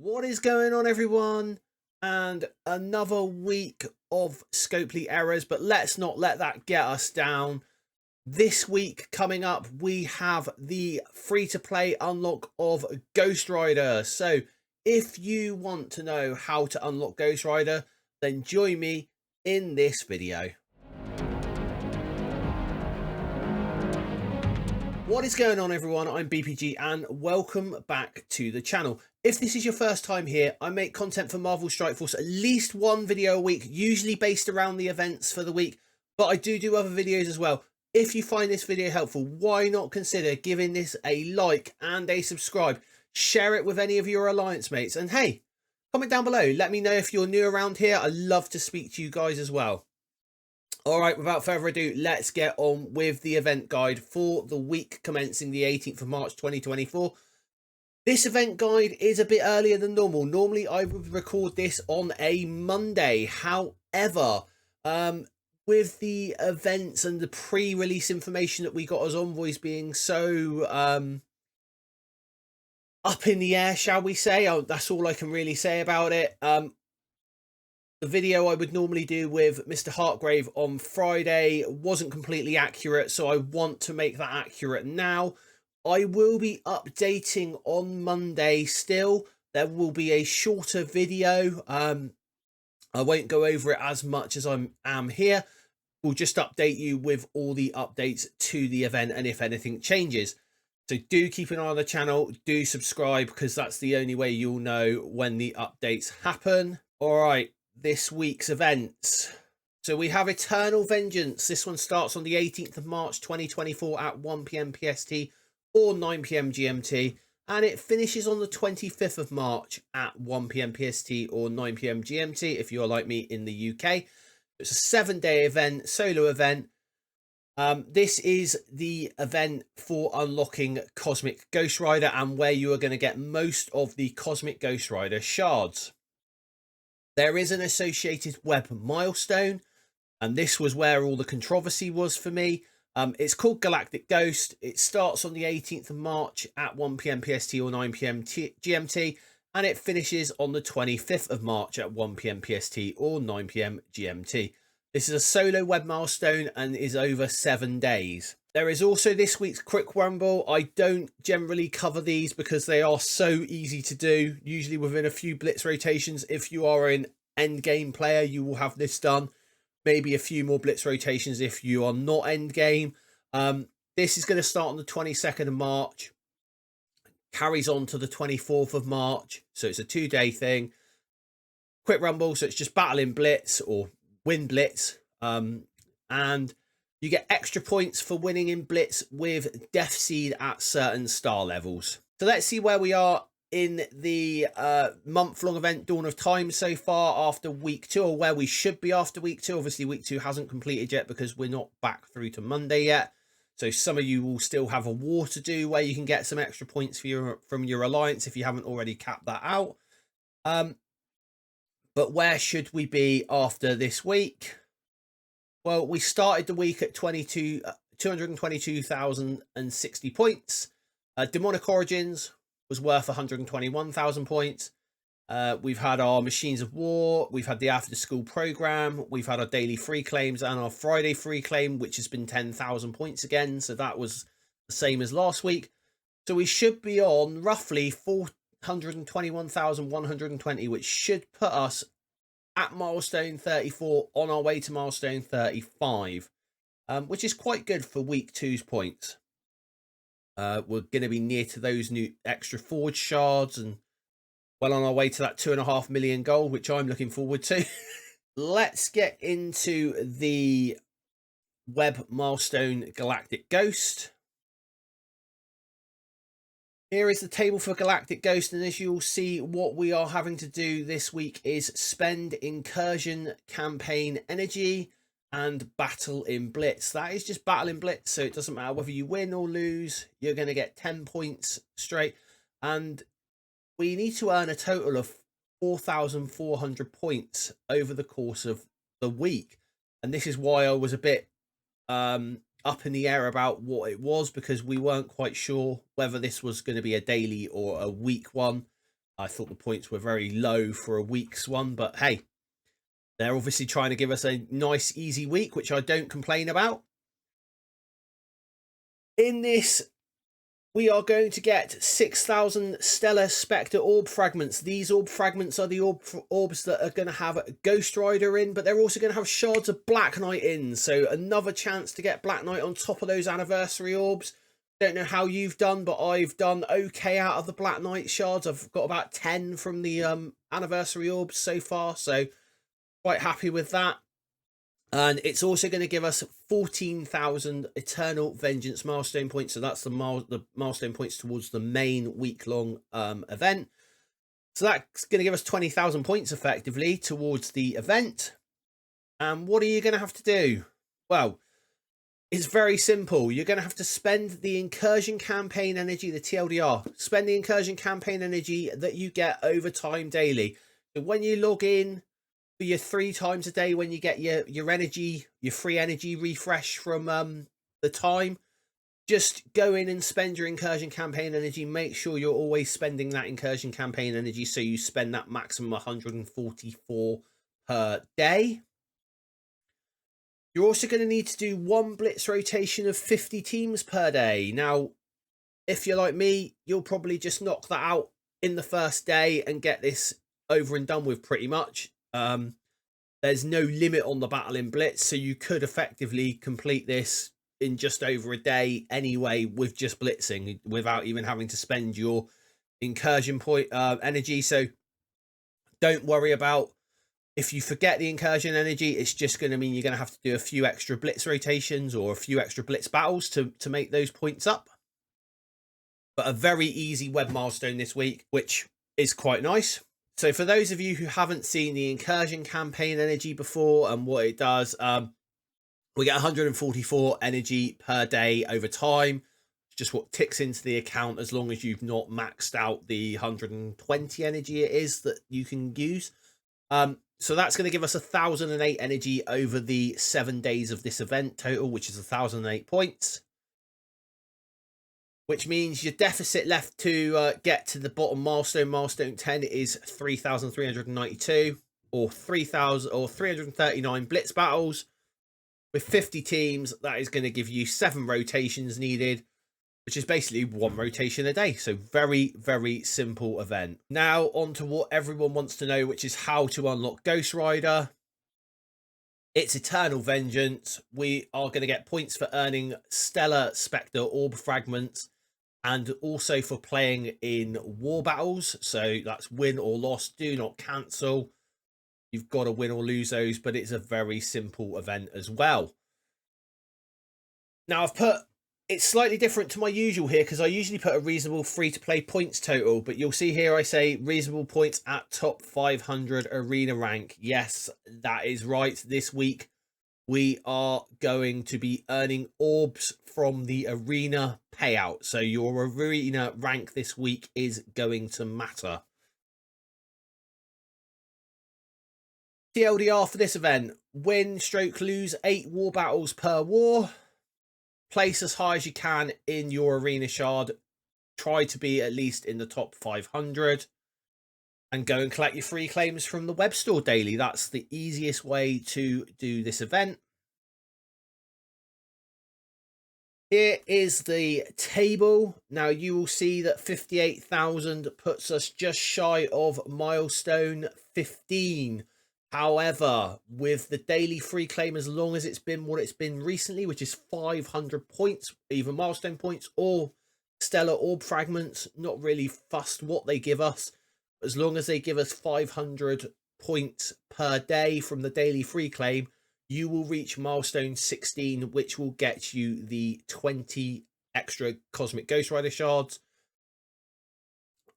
What is going on, everyone? And another week of Scopely errors, but let's not let that get us down. This week coming up, we have the free-to-play unlock of Ghost Rider. So if you want to know how to unlock Ghost Rider, then join me in this video. What is going on, everyone? I'm BPG and welcome back to the channel. If this is your first time here, I make content for Marvel Strike Force, at least one video a week, usually based around the events for the week, but I do other videos as well. If you find this video helpful, why not consider giving this a like and a subscribe? Share it with any of your alliance mates, and hey, comment down below. Let me know if you're new around here. I'd love to speak to you guys as well. All right, without further ado, let's get on with the event guide for the week commencing the 18th of March 2024. This event guide is a bit earlier than normal. Normally, I would record this on a Monday. However, with the events and the pre-release information that we got as envoys being so up in the air, shall we say? That's all I can really say about it. The video I would normally do with Mr. Hartgrave on Friday wasn't completely accurate, so I want to make that accurate now. I will be updating on Monday still. There will be a shorter video. I won't go over it as much as I am here. We'll just update you with all the updates to the event and if anything changes. So do keep an eye on the channel. Do subscribe because that's the only way you'll know when the updates happen. All right. This week's events. So we have Eternal Vengeance. This one starts on the 18th of March 2024 at 1 PM PST or 9 PM GMT, and it finishes on the 25th of March at 1 PM PST or 9 PM GMT if you're like me in the UK. It's a 7-day event, solo event. This is the event for unlocking Cosmic Ghost Rider and where you are going to get most of the Cosmic Ghost Rider shards. There is an associated web milestone, and this was where all the controversy was for me. It's called Galactic Ghost. It starts on the 18th of March at 1 PM PST or 9 PM GMT, and it finishes on the 25th of March at 1 PM PST or 9 PM GMT. This is a solo web milestone and is over 7 days. There is also this week's Quick Rumble. I don't generally cover these because they are so easy to do. Usually within a few blitz rotations, if you are an end game player, you will have this done. Maybe a few more blitz rotations if you are not end game. This is going to start on the 22nd of March. Carries on to the 24th of March. So it's a 2-day thing. Quick Rumble, so it's just battle in blitz or win blitz. And you get extra points for winning in blitz with Death Seed at certain star levels. So let's see where we are in the month-long event Dawn of Time so far after week 2, or where we should be after week 2. Obviously, week 2 hasn't completed yet because we're not back through to Monday yet. So some of you will still have a war to do where you can get some extra points from your alliance if you haven't already capped that out. But where should we be after this week? Well, we started the week at 222,060 points. Demonic Origins was worth 121,000 points. We've had our Machines of War. We've had the After School program. We've had our daily free claims and our Friday free claim, which has been 10,000 points again. So that was the same as last week. So we should be on roughly 421,120, which should put us at milestone 34 on our way to milestone 35, which is quite good for week 2's points. We're going to be near to those new extra forge shards and well on our way to that 2.5 million gold, which I'm looking forward to. Let's get into the web milestone Galactic Ghost. Here is the table for Galactic Ghost, and as you'll see, what we are having to do this week is spend Incursion Campaign Energy and Battle in Blitz. That is just Battle in Blitz, so it doesn't matter whether you win or lose, you're going to get 10 points straight, and we need to earn a total of 4,400 points over the course of the week, and this is why I was a bit up in the air about what it was, because we weren't quite sure whether this was going to be a daily or a week one. I thought the points were very low for a week's one, but hey, they're obviously trying to give us a nice, easy week, which I don't complain about. In this, we are going to get 6,000 Stellar Spectre Orb Fragments. These Orb Fragments are the orbs that are going to have Ghost Rider in, but they're also going to have Shards of Black Knight in. So another chance to get Black Knight on top of those Anniversary Orbs. Don't know how you've done, but I've done okay out of the Black Knight Shards. I've got about 10 from the Anniversary Orbs so far, so quite happy with that. And it's also going to give us 14,000 Eternal Vengeance milestone points. So that's the milestone points towards the main week-long event. So that's going to give us 20,000 points effectively towards the event. And what are you going to have to do? Well, it's very simple. You're going to have to spend the Incursion Campaign Energy, the TLDR. Spend the Incursion Campaign Energy that you get over time daily. So when you log in, for your 3 times a day, when you get your energy, your free energy refresh from the time, just go in and spend your Incursion Campaign Energy. Make sure you're always spending that Incursion Campaign Energy, so you spend that maximum 144 per day. You're also going to need to do 1 blitz rotation of 50 teams per day. Now, if you're like me, you'll probably just knock that out in the first day and get this over and done with pretty much. There's no limit on the battle in blitz, so you could effectively complete this in just over a day anyway with just blitzing without even having to spend your incursion point energy. So don't worry about if you forget the incursion energy. It's just going to mean you're going to have to do a few extra blitz rotations or a few extra blitz battles to make those points up. But a very easy web milestone this week, which is quite nice. So for those of you who haven't seen the Incursion Campaign Energy before and what it does, we get 144 energy per day over time. It's just what ticks into the account as long as you've not maxed out the 120 energy it is that you can use. So that's going to give us 1,008 energy over the 7 days of this event total, which is 1,008 points. Which means your deficit left to get to the bottom milestone 10 is 3,392 or 339 blitz battles. With 50 teams, that is going to give you 7 rotations needed, which is basically 1 rotation a day. So very, very simple event. Now on to what everyone wants to know, which is how to unlock Ghost Rider. It's Eternal Vengeance. We are going to get points for earning Stellar Spectre Orb Fragments, and also for playing in war battles. So that's win or loss, do not cancel. You've got to win or lose those, but it's a very simple event as well. Now I've put, it's slightly different to my usual here because I usually put a reasonable free-to-play points total, but you'll see here I say reasonable points at top 500 arena rank. Yes, that is right. This week we are going to be earning orbs from the arena payout. So your arena rank this week is going to matter. TLDR for this event: win / lose 8 war battles per war. Place as high as you can in your arena shard. Try to be at least in the top 500. And go and collect your free claims from the web store daily. That's the easiest way to do this event. Here is the table. Now you will see that 58,000 puts us just shy of milestone 15. However, with the daily free claim, as long as it's been what it's been recently, which is 500 points, either milestone points or stellar orb fragments, not really fussed what they give us. As long as they give us 500 points per day from the daily free claim, you will reach milestone 16, which will get you the 20 extra Cosmic Ghost Rider shards,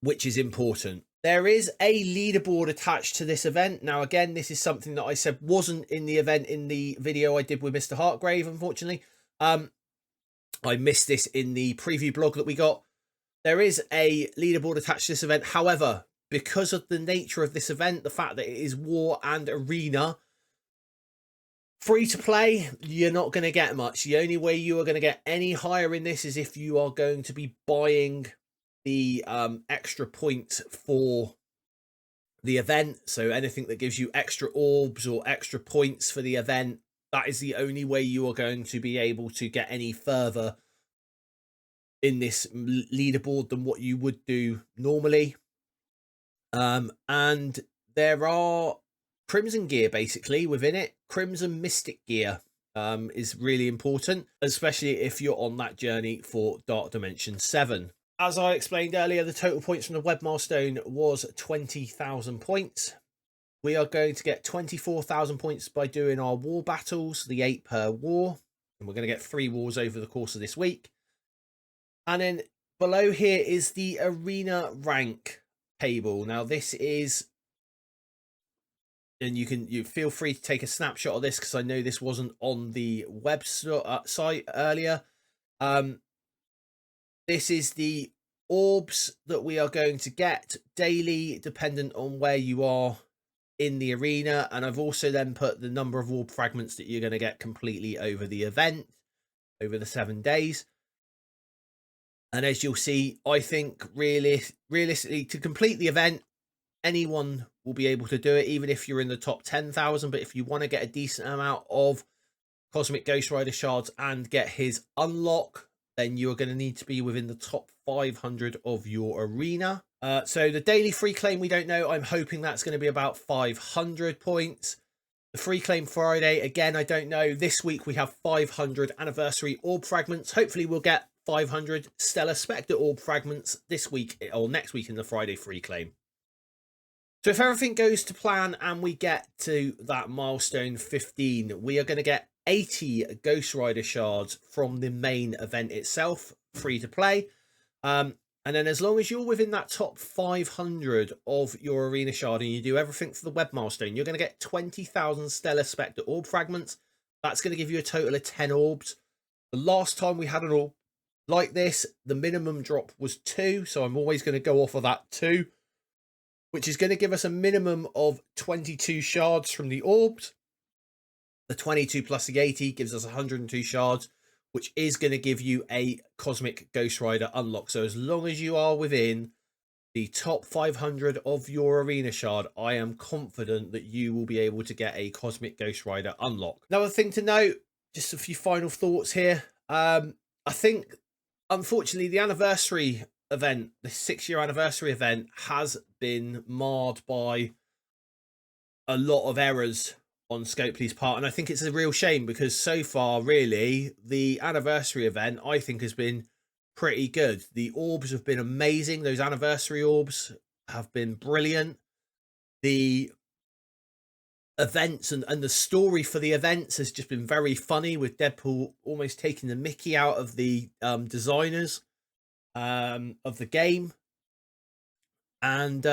which is important. There is a leaderboard attached to this event. Now, again, this is something that I said wasn't in the event in the video I did with Mr. Hartgrave, unfortunately. I missed this in the preview blog that we got. There is a leaderboard attached to this event. However, because of the nature of this event, the fact that it is war and arena, free to play, you're not going to get much. The only way you are going to get any higher in this is if you are going to be buying the extra points for the event. So anything that gives you extra orbs or extra points for the event, that is the only way you are going to be able to get any further in this leaderboard than what you would do normally. And there are Crimson gear basically within it. Crimson Mystic gear is really important, especially if you're on that journey for Dark Dimension 7. As I explained earlier, the total points from the web milestone was 20,000 points. We are going to get 24,000 points by doing our war battles, the 8 per war. And we're going to get 3 wars over the course of this week. And then below here is the arena rank table. Now this is, and you feel free to take a snapshot of this because I know this wasn't on the website earlier. This is the orbs that we are going to get daily, dependent on where you are in the arena. And I've also then put the number of orb fragments that you're going to get completely over the event, over the 7 days. And as you'll see, I think realistically, to complete the event, anyone will be able to do it, even if you're in the top 10,000. But if you want to get a decent amount of Cosmic Ghost Rider shards and get his unlock, then you're going to need to be within the top 500 of your arena. So the daily free claim, we don't know. I'm hoping that's going to be about 500 points. The free claim Friday, again, I don't know. This week we have 500 anniversary orb fragments. Hopefully we'll get 500 Stellar Spectre orb fragments this week or next week in the Friday free claim. So if everything goes to plan and we get to that milestone 15, we are going to get 80 Ghost Rider shards from the main event itself, free to play. And then as long as you're within that top 500 of your arena shard and you do everything for the web milestone, you're going to get 20,000 Stellar Spectre orb fragments. That's going to give you a total of 10 orbs. The last time we had an orb like this, the minimum drop was 2. So I'm always going to go off of that 2, which is going to give us a minimum of 22 shards from the orbs. The 22 plus the 80 gives us 102 shards, which is going to give you a Cosmic Ghost Rider unlock. So as long as you are within the top 500 of your arena shard, I am confident that you will be able to get a Cosmic Ghost Rider unlock. Another thing to note, just a few final thoughts here. I think, unfortunately, the anniversary event, the 6-year anniversary event, has been marred by a lot of errors on Scopely's part, and I think it's a real shame because so far, really, the anniversary event I think has been pretty good. The orbs have been amazing. Those anniversary orbs have been brilliant. The events and the story for the events has just been very funny, with Deadpool almost taking the mickey out of the designers of the game. And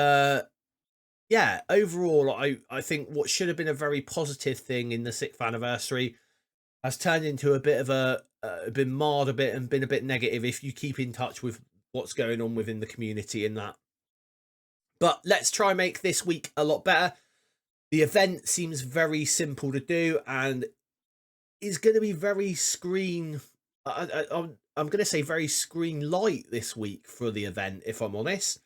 yeah, overall, I think what should have been a very positive thing in the 6th anniversary has turned into a bit of been marred a bit and been a bit negative if you keep in touch with what's going on within the community in that. But let's try and make this week a lot better. The event seems very simple to do and is going to be very screen... I'm going to say very screen light this week for the event, if I'm honest.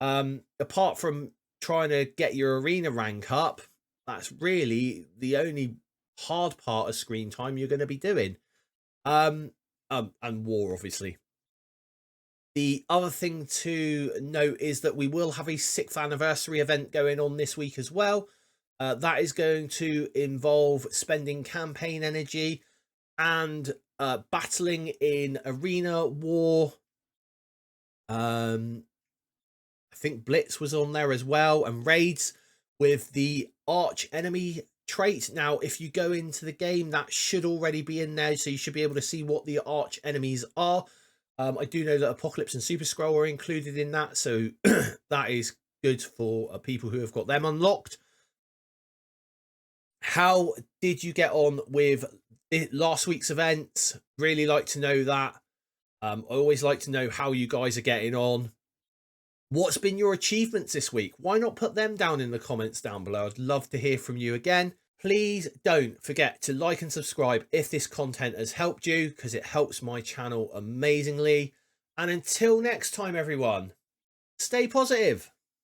Apart from trying to get your arena rank up, that's really the only hard part of screen time you're going to be doing. And war, obviously. The other thing to note is that we will have a 6th anniversary event going on this week as well. That is going to involve spending campaign energy and battling in arena war. I think Blitz was on there as well, and raids with the arch enemy trait. Now, if you go into the game, that should already be in there, so you should be able to see what the arch enemies are. I do know that Apocalypse and Super Scroll are included in that, so that is good for people who have got them unlocked. How did you get on with last week's events? Really like to know that. I always like to know how you guys are getting on. What's been your achievements this week? Why not put them down in the comments down below? I'd love to hear from you again. Please don't forget to like and subscribe if this content has helped you, because it helps my channel amazingly. And until next time, everyone, stay positive.